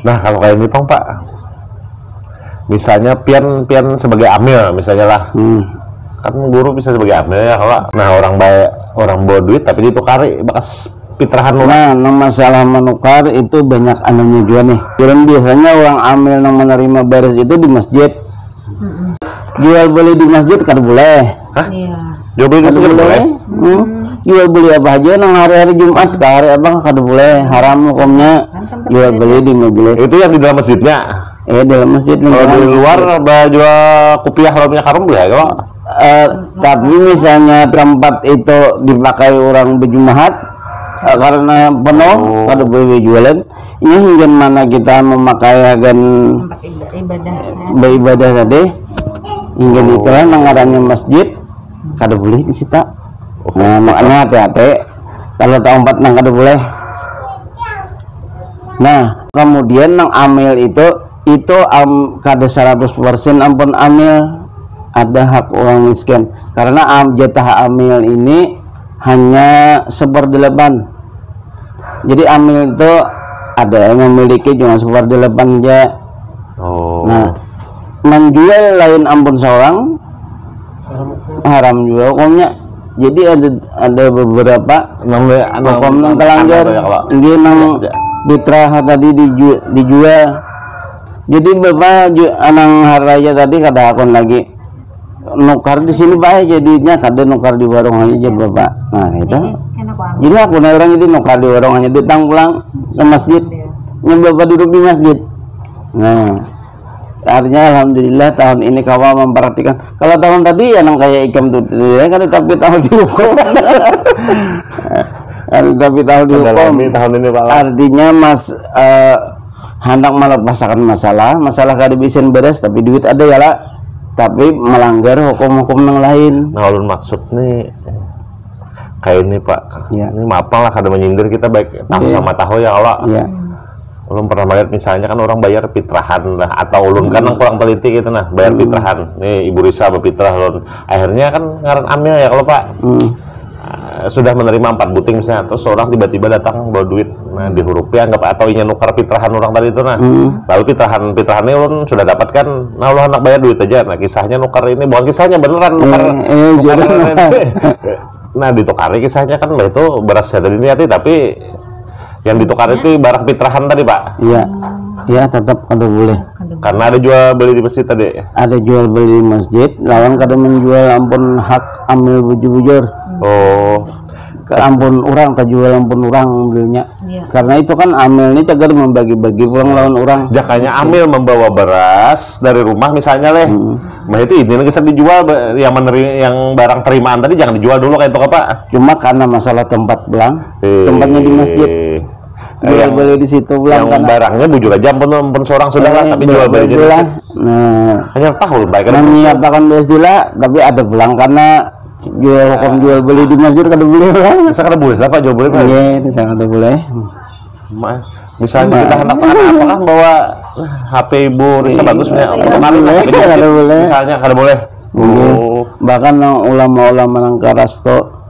Nah kalau kayak ini Pang Pak, misalnya pian sebagai amil misalnya lah, kan guru bisa sebagai amil ya kalau. Nah orang bawa duit tapi ditukari bekas pitrahan lu. Nah, masalah menukar itu banyak anunya juga nih. Dan biasanya orang amil yang menerima beres itu di masjid. Jual beli di masjid kan boleh. Hah? Iya. Jual beli di masjid boleh? Jual beli apa aja nang hari-hari Jumat ke hari apa kan boleh. Haram hukumnya jual beli di majelis. Itu yang di dalam masjidnya. Dalam masjid. Kalau di luar jual kopiah haramnya haram boleh kalau. Tapi misalnya tempat itu dipakai orang berjumahat karena penuh pada boleh jualan. Ini hingga mana kita memakai agan beribadah tadi hingga itulah nangarannya masjid kada boleh disita. Nah makanya hati-hati kalau tempat nang kada boleh. Nah kemudian nang amil itu kada 100% ampun amil, ada hak orang miskin karena jatah amil ini hanya 1/8. Jadi amil itu ada yang memiliki cuma 1/8 aja. Nah menjual lain ampun seorang haram juga hukumnya. Jadi ada beberapa hukum nang kelanggar dia nang fitrah tadi dijual. Jadi bapak anang haraya tadi kada akun lagi nukar di sini baik jadinya kada nukar di warung aja bapak. Nah itu jadi aku orang itu nukar di warung hanya ditang pulang ke masjid yang bapak duduk di masjid. Nah artinya alhamdulillah tahun ini kawan memperhatikan. Kalau tahun tadi ya nang kayak ikam tuh ya kan tapi tahun dihukum. Tapi tahun dihukum tahun ini Pak. Artinya hendak melepaskan masalah kada bisa beres tapi duit ada ya lah. Tapi melanggar hukum-hukum yang lain. Nah, ulun maksud nih kayak ini Pak. Ya. Ini maaf lah kada menyindir kita baik tahu sama tahu ya kalau. Ya. Ulun pernah melihat misalnya kan orang bayar pitrahan lah atau ulun kan yang kurang teliti gitu nah bayar pitrahan. Nih Ibu Risa berpitrah ulun. Akhirnya kan ngaran amil ya kalau Pak. Sudah menerima 4 buting misalnya terus orang tiba-tiba datang bawa duit. Nah di hurufnya anggap atau ingin nukar pitrahan orang tadi itu nah. Lalu pitrahannya ulun sudah dapatkan. Nah ulun hendak bayar duit aja. Nah kisahnya nukar ini bukan kisahnya beneran nukar. Nah ditukari kisahnya kan itu beras dari niati tapi yang ditukar itu barang pitrahan tadi Pak. Iya. Ya tetap kada boleh. Karena ada jual beli di masjid tadi. Ada jual beli di masjid, lawan kada menjual ampun hak amil bujur-bujur. Ke ampun orang tak jual ampun orang belinya. Karena itu kan amil ini cagar membagi-bagi pulang lawan orang. Jakanya amil membawa beras dari rumah misalnya leh. Nah itu ini bisa dijual yang barang terimaan tadi jangan dijual dulu kayak itu Pak. Cuma karena masalah tempat belang, tempatnya di masjid. Jual beli di situ belang yang barangnya bujur aja ampun seorang sudah lah tapi jual beli di situ. Nah, hanya tahu baik kan. Menyiapkan bestilah tapi ada belang karena jual beli di masjid kada boleh lah. Bisa kada boleh lah Pak jual beli Pak. Iya, itu sangat kada boleh. Misalnya kita hendak apa kan bawa HP Ibu Risa bagusnya. Kada boleh. Misalnya kada boleh. Bahkan ulama-ulama nang karasto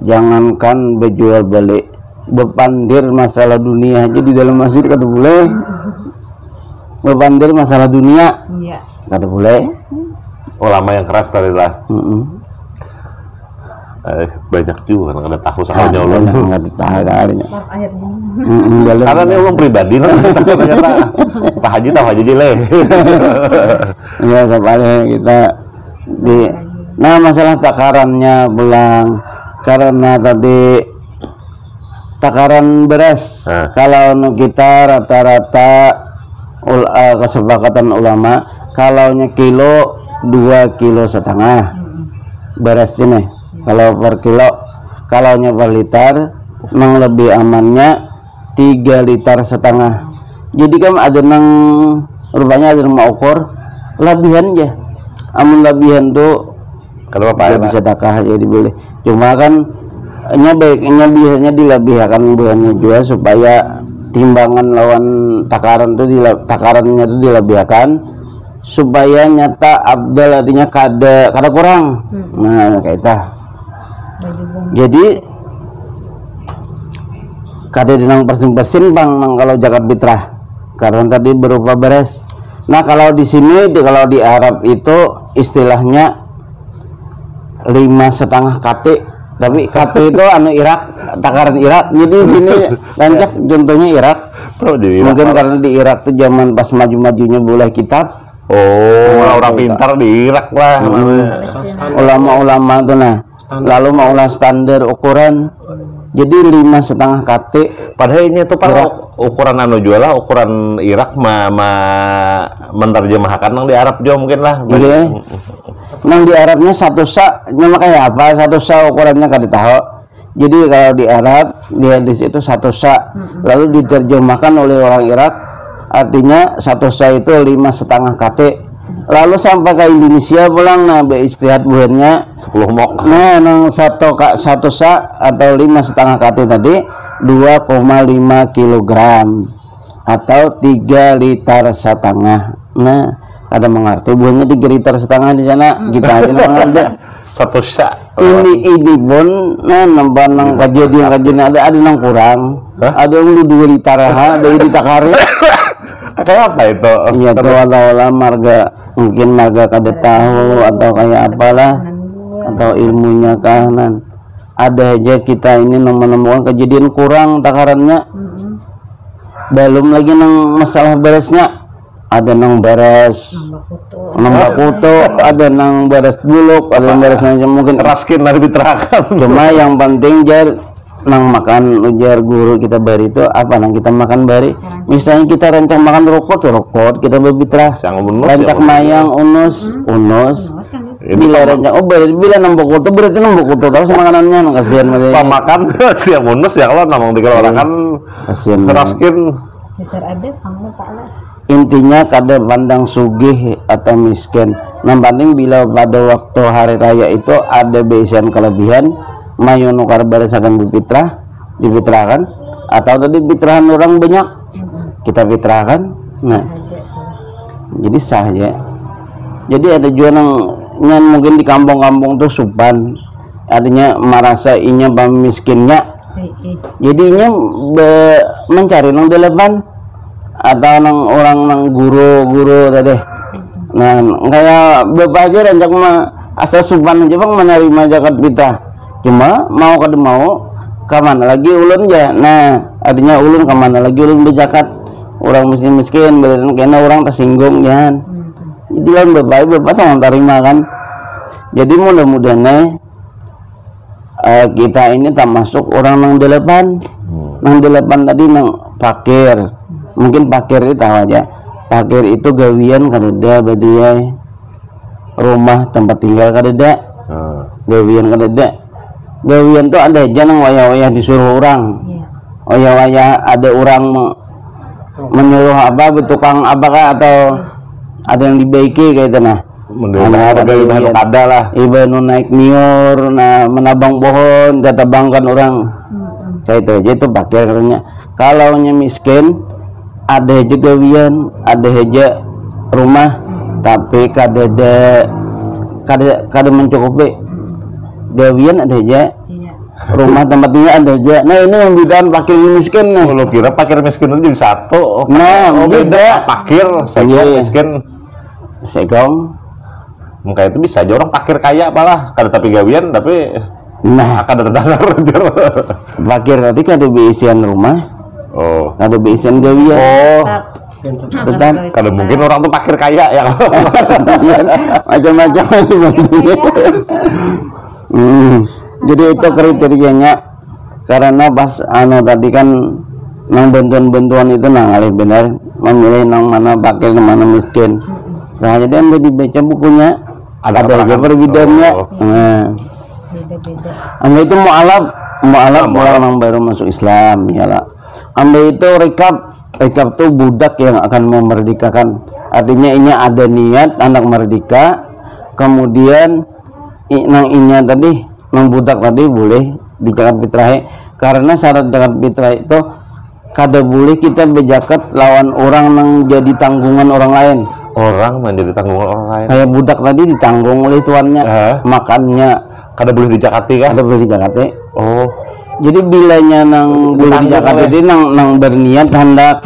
jangankan berjual beli bepandir masalah dunia aja di dalam masjid kada boleh. Bepandir masalah dunia kada boleh. Ulama yang keras tadi lah. Banyak juga kan kada tahu soalnya ulun. Kada tahu kalinya. Karena ini ulun pribadi lah. Ternyata Pak Haji tahu aja le. Ya sampai kita di masalah takarannya belang karena tadi takaran beras. Kalau kita rata-rata kesepakatan ulama kalaunya kilo 2,5 kilo beras ini. Kalau per kilo, kalaunya per liter nang lebih amannya 3,5 liter. Jadi kan ada nang rupanya ada nang mau ukur lebihan ya. Amun lebihan tuh kenapa Pak? Bisa sedekah jadi boleh. Cuma kan baiknya biasanya dilebihkan buahnya juga supaya timbangan lawan takarannya itu dilebihkan supaya nyata abdal artinya kada kurang. Nah kayak itu. Jadi kada dinang persin bang nang kalau zakat fitrah karena tadi berupa beres. Nah kalau di sini kalau di Arab itu istilahnya 5,5 KT, tapi KT itu anu Irak, takaran Irak. Jadi di sini rancak contohnya Irak. Mungkin karena di Irak tuh zaman pas maju-majunya boleh kitab. Orang pintar di Irak lah. Ulama-ulama tuh nah. Lalu maulah standar ukuran. Jadi 5,5 KT. Padahal ini tuh ukuran anu jual lah, ukuran Irak menerjemahkan nang di Arab juga mungkin lah. Iya. Nang di Arabnya 1 sa, nama kayak apa? 1 sa ukurannya kada tahu. Jadi kalau di Arab di hadis itu 1 sa, lalu diterjemahkan oleh orang Irak, artinya 1 sa itu 5,5 KT. Lalu sampai ke Indonesia pulang, nah istihad buahnya 10 mok. Nah, nang 1 sa atau 5,5 KT tadi 2,5 kilogram atau 3 liter setengah. Nah, ada mengerti buahnya 3 liter setengah di sana kita aja ada 1 sa. ini pun nah nambah nang kajian ada nang kurang. Ada yang 2 liter ada di takari. Kayak apa itu? Iya tuh ala marga, mungkin marga kada tahu atau kayak apalah, atau ilmunya kanan. Ada aja kita ini menemukan kejadian kurang takarannya. Belum lagi nang masalah beresnya, ada nang beres nambah kutu, ada nang beres buluk, ada yang beres mungkin raskin lebih terakan. Cuma yang penting jar nang makan ujar guru kita bari itu apa nang kita makan bari, misalnya kita rancang makan rokok kita berbitrah rancak mayang unus bila rancang bila nambah kutu berarti nambah kutu tahu makanannya nang kasihan makan siang unus ya kalau namang tiga orang kan kasihan raskin intinya kada pandang sugih atau miskin. Yang penting bila pada waktu hari raya itu ada beisian kelebihan mayu nukar barisakan dipitrahkan atau tadi pitrahan orang banyak kita pitrahkan. Nah jadi sah ya. Jadi ada juga yang mungkin di kampung-kampung tuh supan artinya merasa inya miskinnya jadinya mencari nang delapan atau nang orang nang guru tadi. Nah kayak bapak aja rancak asal supan aja bang menerima zakat fitrah, cuma mau kada mau kemana lagi ulun aja. Nah artinya ulun kemana lagi ulun berzakat orang miskin berarti kena orang tersinggung ya. Jadi kan bapak tolong terima kan. Jadi mudah-mudahan kita ini termasuk orang nang delapan tadi nang fakir. Mungkin fakir itu tahu aja. Fakir itu gawian kadeda badiai rumah tempat tinggal kadeda. Gawian kadeda. Gawian tuh ada aja nang wayah-wayah disuruh orang. Wayah-wayah ada orang menyuruh apa bertukang apakah atau ada yang dibaiki kayak itu nah. Ada lah. Iba naik nior, nah menabang pohon, katabangkan orang. Kayak itu aja itu fakir katanya. Kalau miskin ada aja gawian, ada aja rumah, tapi kada mencukupi. Gawian ada aja, rumah tempat tinggal ada aja. Nah ini yang bedaan fakir miskin nih. Kalau kira fakir miskin itu jadi satu. Nah beda. Fakir, miskin, segong. Mungkin itu bisa aja orang fakir kaya apalah, kada tapi gawian tapi. Nah kada terdengar. Fakir tadi kada beisian rumah. Ada beisian gawian. Tetap kalau mungkin orang tuh fakir kaya ya. Macam-macam. Jadi itu kriterianya karena pas tadi kan nang bantuan itu nang alih benar memilih nang mana fakir nang mana miskin. Nah jadi anda dibaca bukunya ada aja perbedaannya. Anda itu mu'alaf orang yang baru masuk Islam ya lah. Anda itu rekap tuh budak yang akan memerdekakan. Artinya ini ada niat anak merdeka, kemudian nang inya tadi nang budak tadi boleh dizakat fitrah. Karena syarat zakat fitrah itu kada boleh kita berzakat lawan orang yang jadi tanggungan orang lain. Orang menjadi tanggungan orang lain. Kayak budak tadi ditanggung oleh tuannya, makannya kada boleh dizakati kan? Kada boleh dizakati. Jadi bilanya nang boleh dizakat itu nang berniat hendak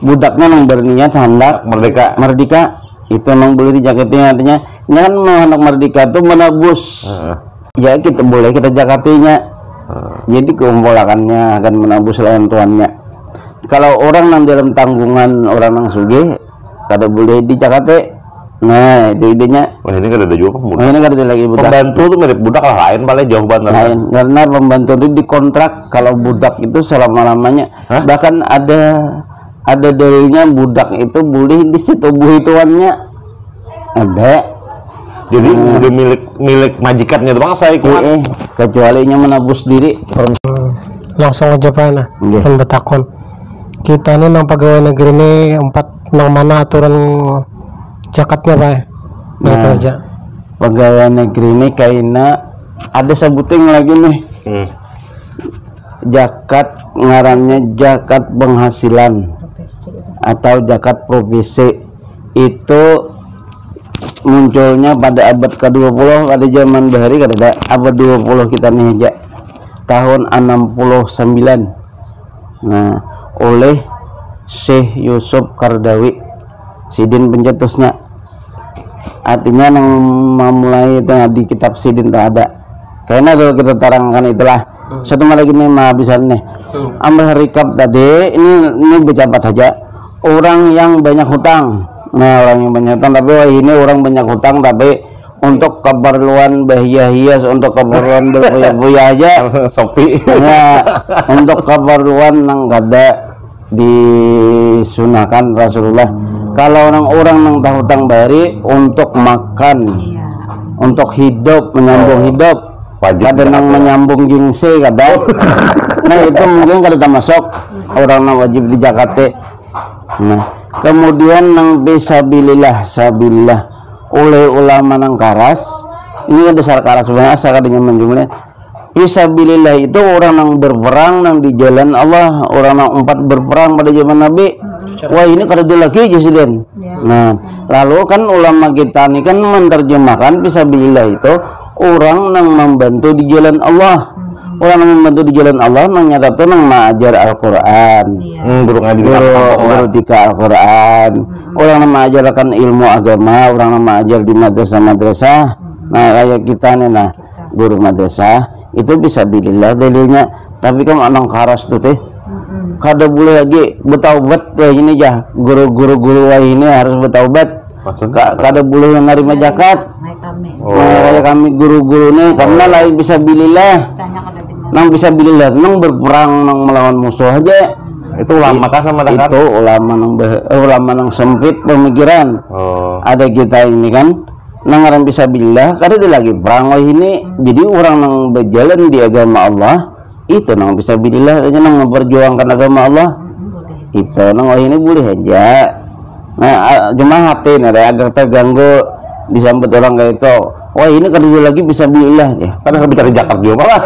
budaknya nang berniat hendak merdeka itu nang boleh dijakatinya, artinya kan hendak merdeka tuh menebus ya kita boleh kita jakatinya. Jadi keumpolangannya akan menebus lawan tuannya. Kalau orang nang dalam tanggungan orang nang sugih kada boleh dijakate. Nah itu idenya. Wah ini kada ada juga budak. Ini kada ada lagi budak. Pembantu tuh mirip budak lah, lain paling jauh banget. Lain, karena pembantu itu dikontrak. Kalau budak itu selama-lamanya. Bahkan ada dalilnya budak itu boleh disetubuhi tuannya. Ada. Jadi udah milik majikannya doang saya kuat. Kecuali nya menebus diri. Langsung aja Pak nah. Betakon. Kita ini nang pegawai negeri ini 4 nang mana aturan zakatnya Pak. Nah, itu aja. Pegawai negeri ini kayaknya ada sebuting lagi nih. Zakat ngarannya zakat penghasilan atau zakat profesi. Itu munculnya pada abad ke-20 pada zaman Bahari kada abad 20 kita nih aja tahun 69. Nah, oleh Syekh Yusuf Qaradawi Sidin pencetusnya. Artinya yang memulai itu di kitab Sidin tak ada. Karena kalau kita terangkan itulah. Satu malam lagi nih bisa nih. Ambil recap tadi ini berjabat saja. Orang yang banyak hutang. Nah, orang yang banyak hutang tapi wah ini orang banyak hutang tapi untuk keperluan bahiyah-hias, untuk keperluan berbuya-buya aja Sopi. Nah, untuk keperluan nang kada disunahkan Rasulullah. Kalau orang nang tahu hutang bari untuk makan, untuk hidup, menyambung hidup, kada nang menyambung gengsi kada. Nah itu mungkin kada termasuk orang nang wajib di zakate. Nah kemudian nang fisabilillah sabilillah oleh ulama nang karas, ini kan dasar karas sebenarnya asal kadanya menjumlah. Fisabilillah itu orang yang berperang nang di jalan Allah, orang yang 4 berperang pada zaman Nabi. Wah ini kada ada lagi Presiden. Nah, lalu kan ulama kita ini kan menerjemahkan fisabilillah itu orang yang membantu di jalan Allah. Orang yang membantu di jalan Allah nang nyata tuh nang mengajar Al-Qur'an. Guru tika Al-Qur'an. Orang yang mengajarkan ilmu agama, orang yang mengajar di madrasah-madrasah. Nah, kayak kita nih nah, guru madrasah itu bisa bilillah dalilnya. Tapi kan anang karas tuh teh kada boleh lagi bertaubat ini ya guru-guru ini harus bertaubat. Kada boleh yang nerima zakat. Kayak kami guru-guru nih karena lain bisa bilillah. Nang bisa bilillah nang berperang nang melawan musuh aja. Itu ulama kan sama itu ulama nang sempit pemikiran. Ada kita ini kan nang bisa billah kada ada lagi perang ini. Jadi orang nang berjalan di agama Allah itu nang bisa billah aja nang memperjuangkan agama Allah itu nang ini boleh aja. Nah cuma hati nih agar terganggu disambut orang kayak itu. Wah ini kada lagi bisa billah ya. Karena bicara zakat juga malah.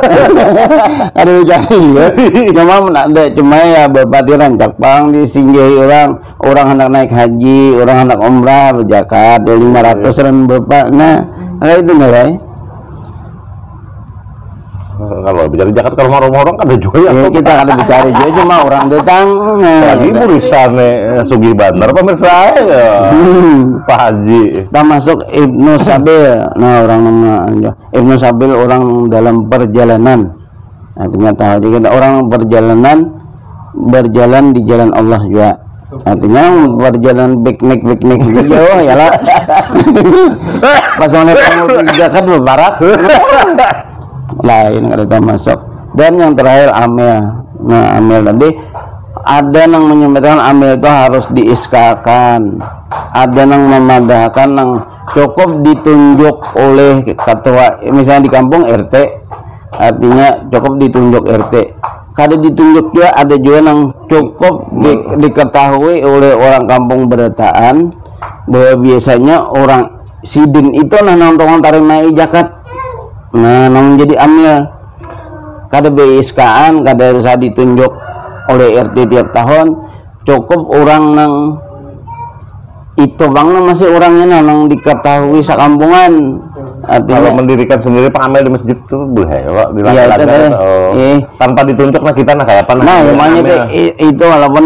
Ada bicara ya. Cuma ya berpatiran cakpang disinggahi orang hendak naik haji, orang hendak umrah berzakat 500 berapa. Nah, itu nih. Kalau bicara zakat kalau rumah orang ada juga ya. Kita ada bicara juga cuma orang datang. Lagi burisane sugih bandar pemirsa ya. Pak Haji. Kita masuk Ibnu Sabil. Nah, orang namanya Ibnu Sabil orang dalam perjalanan. Artinya tahu kita orang perjalanan berjalan di jalan Allah juga. Artinya perjalanan piknik jauh ya lah. Pasangnya kamu zakat berbarak. Lain ada termasuk. Dan yang terakhir amil. Nah amil tadi ada yang menyebutkan amil itu harus diiskakan, ada yang memadahkan yang cukup ditunjuk oleh ketua misalnya di kampung RT, artinya cukup ditunjuk RT. Kada ditunjuk juga ada juga yang cukup diketahui oleh orang kampung berdataan bahwa biasanya orang sidin itu nonton tarimai zakat. Nah, namun jadi amil kada BSK-an, kada harus ditunjuk oleh RT tiap tahun. Cukup orang nang itu bang masih orangnya nang diketahui sakampungan. kalau mendirikan sendiri pengamal di masjid itu boleh ya Pak, tanpa ditunjuk nah kita kayak apa namanya itu walaupun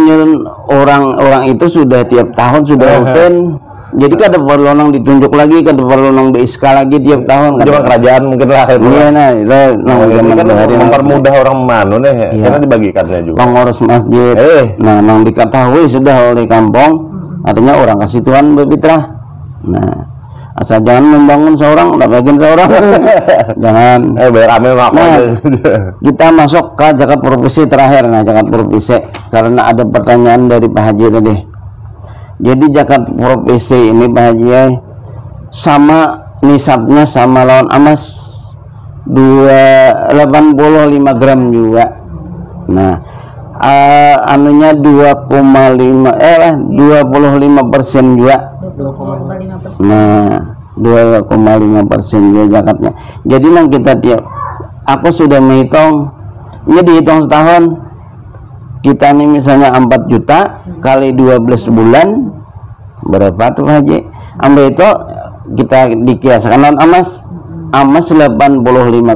orang itu sudah tiap tahun sudah rutin. Jadi kada perlu nang ditunjuk lagi, kada perlu nang BSK lagi tiap tahun. Cuma kerajaan mungkin lah itu. Iya nah, itu mempermudah orang manu nih, karena dibagikannya juga. Pengurus masjid. Nah, nang diketahui sudah oleh kampung, artinya orang kasih Tuhan berfitrah. Nah, asal jangan membangun seorang, udah bagian seorang. Jangan. Bayar amil Kita masuk ke zakat profesi terakhir. Nah, zakat profesi karena ada pertanyaan dari Pak Haji tadi. Jadi zakat profesi ini Pak Haji sama nisabnya sama lawan emas 85 gram juga. Nah, anunya 25% juga. Nah, 2,5% juga zakatnya. Jadi nang kita aku sudah menghitung, ini dihitung setahun. Kita nih misalnya 4 juta kali 12 bulan berapa tuh Haji? Ambil itu kita dikiaskan non emas 85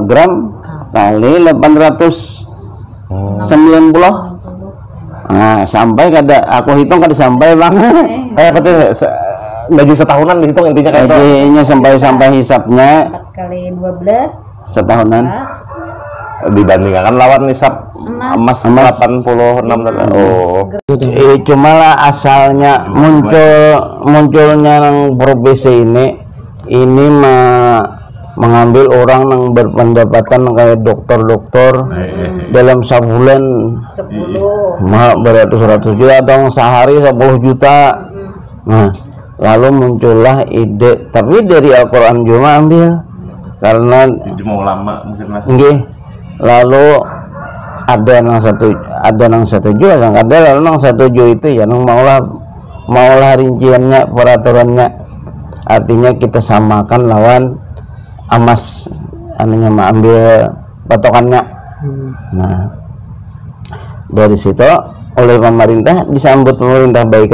gram kali 890. Nah, sampai kada aku hitung kada sampai Bang. Berarti gaji setahunan dihitung intinya kayak itu. Gajinya sampai hisapnya 4 kali 12 setahunan. Dibandingkan lawan nisab emas 86 cuma lah asalnya munculnya nang profesi ini mengambil orang yang berpendapatan kayak dokter dalam sebulan 10 beratus-ratus juta atau sehari 10 juta. Nah, lalu muncullah ide, tapi dari Al-Quran juga ambil karena ulama mungkin lah. Lalu ada nang setuju, ada lalu nang setuju itu ya nang maulah rinciannya, peraturannya, artinya kita samakan lawan emas anunya ambil patokannya. Nah, dari situ oleh pemerintah disambut pemerintah baik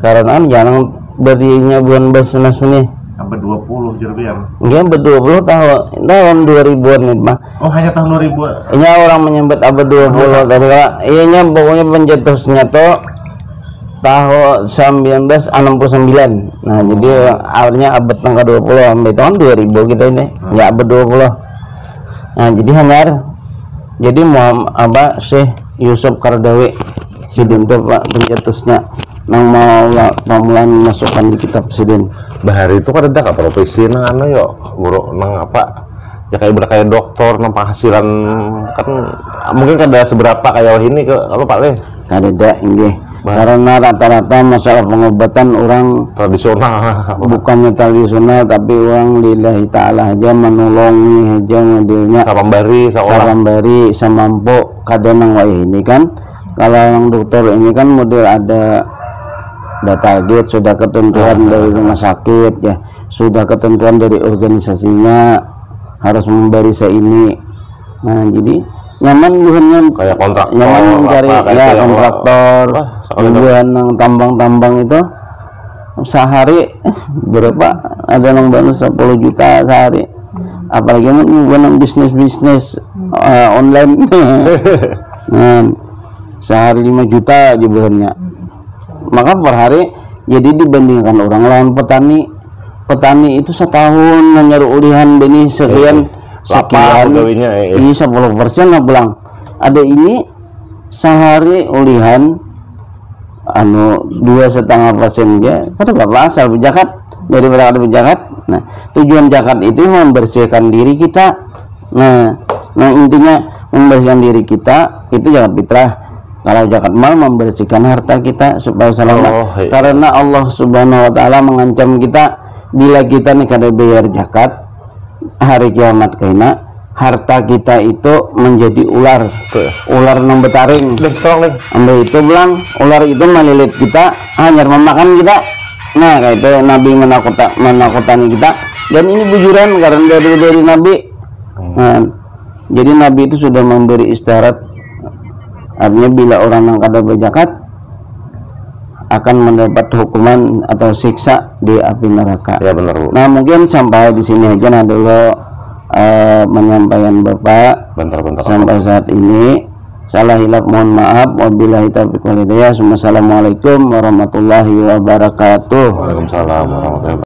karena jangan berinya bulan bisnis nih sampai 20 jerbiang. Iya, 20 tahun 2000-an nih, Pak. Oh, hanya tahun 2000-an. Iya, orang menyebut abad 20 tadi, Pak. Iya, pokoknya pencetusnya tuh tahun 1969. Nah, jadi awalnya abad tanggal 20 sampai tahun 2000 kita ini. Ya, abad 20. Nah, jadi hanyar. Jadi Syekh Yusuf Qaradawi Sidin tuh Pak pencetusnya nang mau mulai masukkan di kitab Sidin. Bahari itu kan ada profesi nang guru nang apa ya kayak dokter nang penghasilan kan mungkin ada seberapa kayak ini kalau Pak Le kada inggih karena rata-rata masalah pengobatan orang tradisional bukannya tradisional tapi orang lillahi ta'ala aja menolongi aja modelnya sarambari samampo kadang nang ini kan kalau yang dokter ini kan model ada target, sudah ketentuan dari rumah sakit ya, sudah ketentuan dari organisasinya harus memberi ini. Nah, jadi nyaman bukannya kayak kontraktor, nyaman mencari ya kontraktor, bukan yang tambang-tambang itu sehari berapa ada yang bonus 10 juta sehari, apalagi bukan bisnis online. Nah, sehari 5 juta aja bulannya. Maka per hari jadi dibandingkan orang lain petani itu setahun menyeru ulihan benih sekian 10% lah bilang ada ini sehari ulihan 2,5% ya kata bapak asal berzakat dari berada berzakat. Nah, tujuan zakat itu membersihkan diri kita. Nah intinya membersihkan diri kita itu zakat fitrah. Kalau zakat mal membersihkan harta kita supaya selamat. Karena Allah Subhanahu wa taala mengancam kita bila kita nih kada bayar zakat hari kiamat kaina harta kita itu menjadi ular nang betaring. Ambil itu bilang ular itu melilit kita hanya memakan kita. Nah, kayak itu Nabi menakutani kita dan ini bujuran karena dari Nabi. Nah, jadi Nabi itu sudah memberi isyarat. Artinya bila orang yang kada berzakat akan mendapat hukuman atau siksa di api neraka. Ya benar, Bu. Nah, mungkin sampai di sini aja nah dulu menyampaikan Bapak. Bentar. Sampai saat ini salah hilaf mohon maaf. Wabillahi taufiq wal hidayah. Assalamualaikum warahmatullahi wabarakatuh. Waalaikumsalam warahmatullahi wabarakatuh.